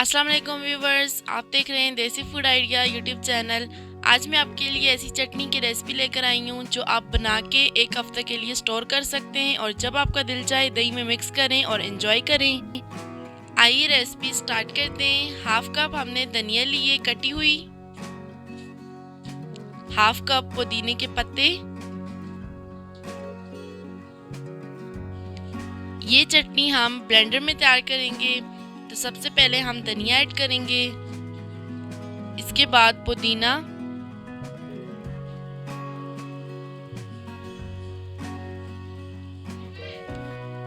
अस्सलाम वालेकुम व्यूवर्स, आप देख रहे हैं देसी फूड आइडिया यूट्यूब चैनल। आज मैं आपके लिए ऐसी चटनी की रेसिपी लेकर आई हूँ जो आप बना के 1 हफ्ते के लिए स्टोर कर सकते हैं और जब आपका दिल चाहे दही में मिक्स करें और एंजॉय करें। आइए रेसिपी स्टार्ट करते हैं। हाफ कप हमने धनिया लिए कटी हुई, हाफ कप पुदीने के पत्ते। ये चटनी हम ब्लेंडर में तैयार करेंगे। तो सबसे पहले हम धनिया ऐड करेंगे, इसके बाद पुदीना,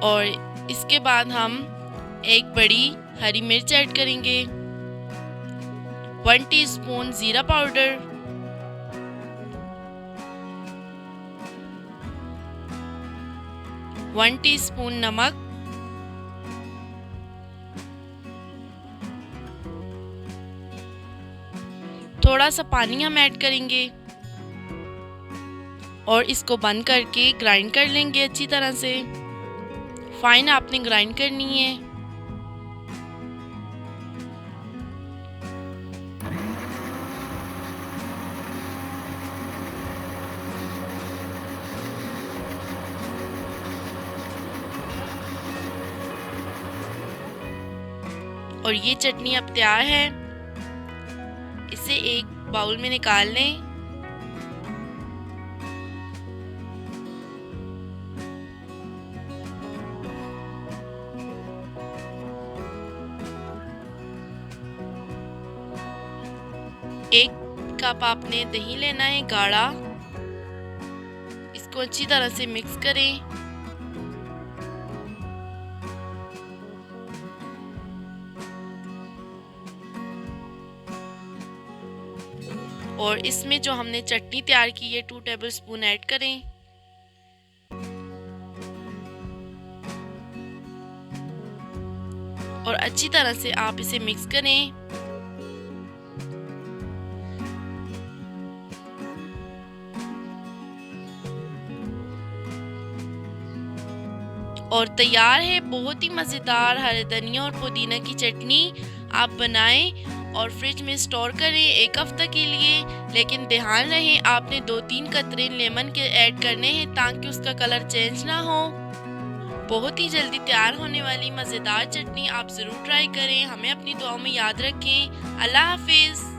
और इसके बाद हम एक बड़ी हरी मिर्च ऐड करेंगे, 1 टीस्पून जीरा पाउडर, 1 टीस्पून नमक, थोड़ा सा पानी हम ऐड करेंगे और इसको बंद करके ग्राइंड कर लेंगे अच्छी तरह से। फाइन आपने ग्राइंड करनी है। और ये चटनी अब तैयार है, इसे एक बाउल में निकाल लें। एक कप आपने दही लेना है गाढ़ा, इसको अच्छी तरह से मिक्स करें। और इसमें जो हमने चटनी तैयार की है 2 टेबलस्पून ऐड करें। और अच्छी तरह से आप इसे मिक्स करें। और तैयार है बहुत ही मज़ेदार हरे धनिया और पुदीना की चटनी। आप बनाएं और फ्रिज में स्टोर करें 1 हफ्ते के लिए। लेकिन ध्यान रहे आपने 2-3 कतरे लेमन के ऐड करने हैं ताकि उसका कलर चेंज ना हो। बहुत ही जल्दी तैयार होने वाली मज़ेदार चटनी आप ज़रूर ट्राई करें। हमें अपनी दुआओं में याद रखें। अल्लाह हाफिज़।